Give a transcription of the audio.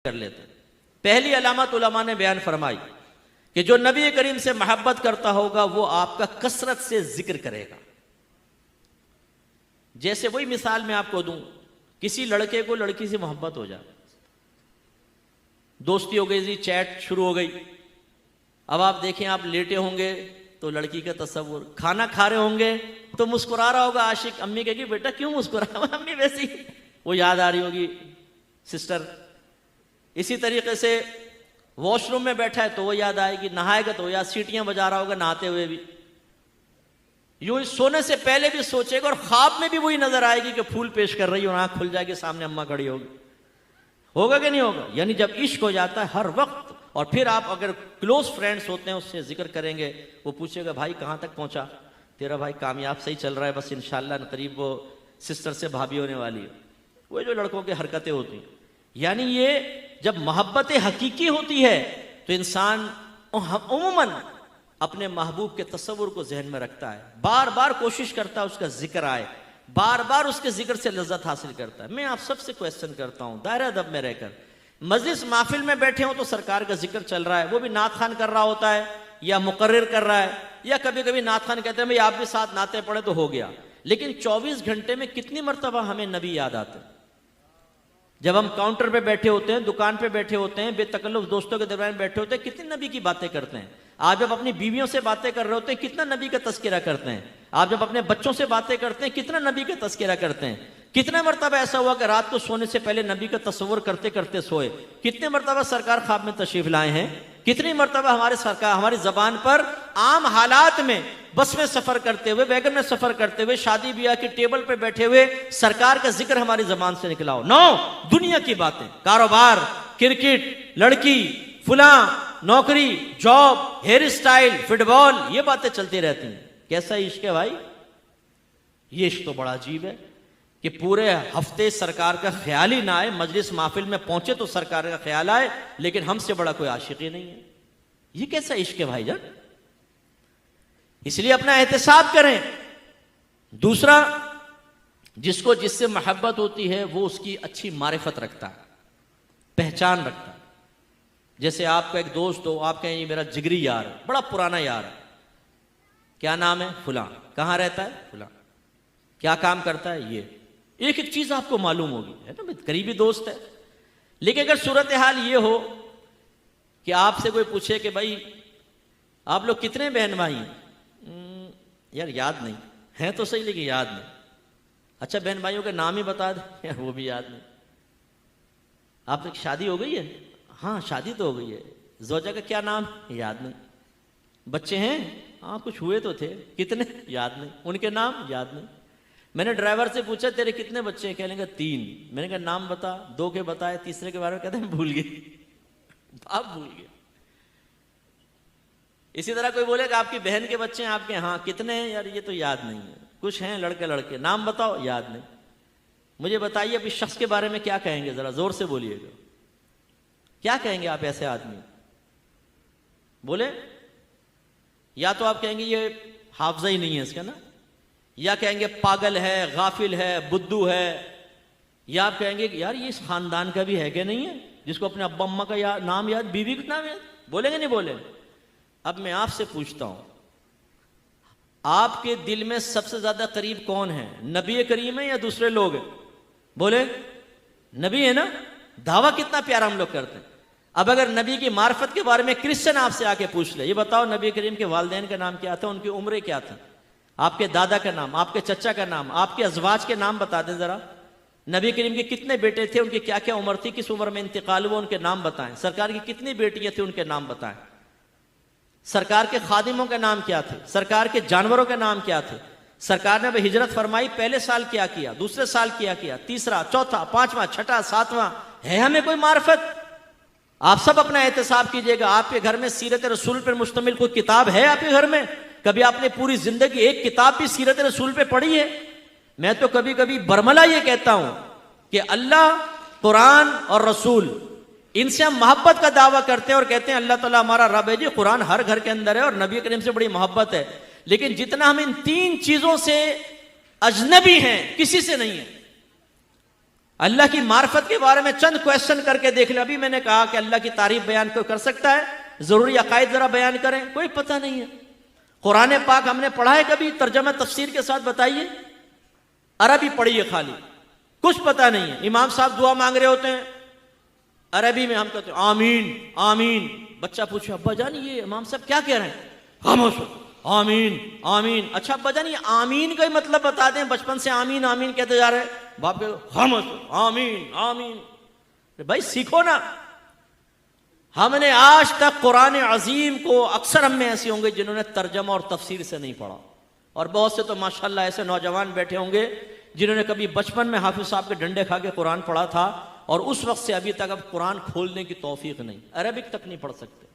कर लेते हैं। पहली अलामत उलमा ने बयान फरमाई कि जो नबी करीम से मोहब्बत करता होगा वो आपका कसरत से जिक्र करेगा। जैसे वही मिसाल मैं आपको दूं, किसी लड़के को लड़की से मोहब्बत हो जाए, दोस्ती हो गई जी, चैट शुरू हो गई। अब आप देखें, आप लेटे होंगे तो लड़की का तस्वुर, खाना खा रहे होंगे तो मुस्कुरा रहा होगा आशिक, अम्मी कहेगी बेटा क्यों मुस्कुरा, अम्मी वैसी, वो याद आ रही होगी सिस्टर। इसी तरीके से वॉशरूम में बैठा है तो वो याद आएगी, नहाएगा तो याद, सीटियां बजा रहा होगा नहाते हुए भी, यूं सोने से पहले भी सोचेगा और ख्वाब में भी वही नजर आएगी कि फूल पेश कर रही हो, आंख खुल जाएगी, सामने अम्मा खड़ी होगी। होगा कि नहीं होगा? यानी जब इश्क हो जाता है हर वक्त। और फिर आप अगर क्लोज फ्रेंड्स होते हैं उससे जिक्र करेंगे, वो पूछेगा भाई कहां तक पहुंचा, तेरा भाई कामयाब सही चल रहा है, बस इंशाल्लाह करीब वो सिस्टर से भाभी होने वाली है। वो जो लड़कों की हरकतें होती हैं, यानी ये जब मोहब्बत हकीकी होती है तो इंसान उम्मन अपने महबूब के तस्वुर को जहन में रखता है, बार बार कोशिश करता है उसका जिक्र आए, बार बार उसके जिक्र से लज्जत हासिल करता है। मैं आप सबसे क्वेश्चन करता हूं, दायरा अदब में रहकर, मजलिस महफिल में बैठे हो तो सरकार का जिक्र चल रहा है, वो भी नात खान कर रहा होता है या मुकर्रिर कर रहा है, या कभी कभी नात खान कहते हैं भाई आप भी साथ नाते पड़े तो हो गया। लेकिन 24 घंटे में कितनी मरतबा हमें नबी याद आते हैं? जब हम काउंटर पे बैठे होते हैं, दुकान पे बैठे होते हैं, बेतकल्लुफ दोस्तों के दरमियान बैठे होते हैं, कितनी नबी की बातें करते हैं। आप जब अपनी बीवियों से बातें कर रहे होते हैं कितना नबी का तस्करा करते हैं। आप जब अपने बच्चों से बातें करते हैं कितना नबी का तस्करा करते हैं। कितने मरतबा ऐसा हुआ कि रात को सोने से पहले नबी का तस्वुर करते करते सोए। कितने मरतबा सरकार ख्वाब में तशरीफ लाए हैं। कितनी मरतबा हमारे सरकार हमारी जबान पर आम हालात में, बस में सफर करते हुए, वैगन में सफर करते हुए, शादी ब्याह की टेबल पे बैठे हुए सरकार का जिक्र हमारी जबान से निकला हो। नो, दुनिया की बातें, कारोबार, क्रिकेट, लड़की, फुला, नौकरी, जॉब, हेयर स्टाइल, फुटबॉल, ये बातें चलती रहती हैं। कैसा इश्क है भाई? ये इश्क तो बड़ा अजीब है कि पूरे हफ्ते सरकार का ख्याल ही ना आए, मजलिस महफिल में पहुंचे तो सरकार का ख्याल आए, लेकिन हमसे बड़ा कोई आशिक ही नहीं है। ये कैसा इश्क है भाईजान? इसलिए अपना एहतिसाब करें। दूसरा, जिसको जिससे मोहब्बत होती है वो उसकी अच्छी मारिफत रखता है, पहचान रखता है। जैसे आपका एक दोस्त हो, आप कहें ये मेरा जिगरी यार है, बड़ा पुराना यार है, क्या नाम है? फुला। कहां रहता है? फुला। क्या काम करता है? ये। एक एक चीज आपको मालूम होगी, है ना, करीबी दोस्त है। लेकिन अगर सूरत हाल ये हो कि आपसे कोई पूछे कि भाई आप लोग कितने बहन भाई हैं? यार याद नहीं है तो सही, लेकिन याद नहीं। अच्छा बहन भाइयों के नाम ही बता दे, यार वो भी याद नहीं। आप तक शादी हो गई है? हाँ शादी तो हो गई है। जोजा का क्या नाम? याद नहीं। बच्चे हैं? हाँ कुछ हुए तो थे। कितने? याद नहीं। उनके नाम? याद नहीं। मैंने ड्राइवर से पूछा तेरे कितने बच्चे हैं? कहने का 3। मैंने कहा नाम बता। 2 के बताए, तीसरे के बारे में कहते हैं भूल गए। आप भूल गए। इसी तरह कोई बोलेगा आपकी बहन के बच्चे हैं आपके? हाँ कितने हैं? यार ये तो याद नहीं है। कुछ हैं लड़के लड़के, नाम बताओ। याद नहीं। मुझे बताइए अब इस शख्स के बारे में क्या कहेंगे, जरा जोर से बोलिएगा। क्या कहेंगे आप ऐसे आदमी? बोले, या तो आप कहेंगे ये हाफजा ही नहीं है इसका ना, या कहेंगे पागल है, गाफिल है, बुद्धू है, या आप कहेंगे यार ये इस खानदान का भी है कि नहीं है जिसको अपने अब्बा अम्मा का नाम याद, बीवी का नाम याद। बोलेंगे नहीं बोले? अब मैं आपसे पूछता हूं, आपके दिल में सबसे ज्यादा करीब कौन है? नबी करीम है या दूसरे लोग हैं? बोले नबी है ना। दावा कितना प्यारा हम लोग करते हैं। अब अगर नबी की मार्फत के बारे में क्रिश्चियन आपसे आके पूछ ले, ये बताओ नबी करीम के वालिदैन का नाम क्या था, उनकी उम्रें क्या थी, आपके दादा का नाम, आपके चचा का नाम, आपके अजवाज के नाम बता दें जरा। नबी करीम के कितने बेटे थे, उनकी क्या क्या उम्र थी, किस उम्र में इंतकाल हुआ, उनके नाम बताएं। सरकार की कितनी बेटियां थी, उनके नाम बताएं। सरकार के खादिमों के नाम क्या थे, सरकार के जानवरों के नाम क्या थे। सरकार ने हिजरत फरमाई, पहले साल क्या किया, दूसरे साल क्या किया, तीसरा, चौथा, पांचवा, छठा, सातवां, है हमें कोई मार्फत? आप सब अपना एहतिसाब कीजिएगा। आपके घर में सीरत रसूल पर मुश्तमिल कोई किताब है आपके घर में? कभी आपने पूरी जिंदगी एक किताब भी सीरत रसूल पे पढ़ी है? मैं तो कभी कभी बरमला ये कहता हूं कि अल्लाह, कुरान और रसूल, इनसे हम मोहब्बत का दावा करते हैं और कहते हैं अल्लाह ताला हमारा रब है जी, कुरान हर घर के अंदर है और नबी करीम से बड़ी मोहब्बत है। लेकिन जितना हम इन 3 चीजों से अजनबी हैं, किसी से नहीं है। अल्लाह की मार्फत के बारे में चंद क्वेश्चन करके देख ले। अभी मैंने कहा कि अल्लाह की तारीफ बयान कोई कर सकता है? जरूरी अकायद जरा बयान करें, कोई पता नहीं है। कुरान पाक हमने पढ़ा है कभी? तर्जमा तफसीर के साथ बताइए। अरबी पढ़ी है खाली, कुछ पता नहीं है। इमाम साहब दुआ मांग रहे होते हैं अरबी में, हम कहते हैं आमीन आमीन। बच्चा पूछे अब्बा जान ये इमाम साहब क्या कह रहे हैं? खामोश, आमीन आमीन। अच्छा अब्बा जान ये आमीन का ही मतलब बता दें, बचपन से आमीन आमीन कहते जा रहे हैं। बाप कहते खामोश, आमीन आमीन। भाई सीखो ना। हमने आज तक कुरान अजीम को, अक्सर हम में ऐसे होंगे जिन्होंने तर्जमा और तफसीर से नहीं पढ़ा, और बहुत से तो माशाल्लाह ऐसे नौजवान बैठे होंगे जिन्होंने कभी बचपन में हाफिज साहब के डंडे खा के कुरान पढ़ा था, और उस वक्त से अभी तक अब कुरान खोलने की तौफीक नहीं, अरबिक तक नहीं पढ़ सकते।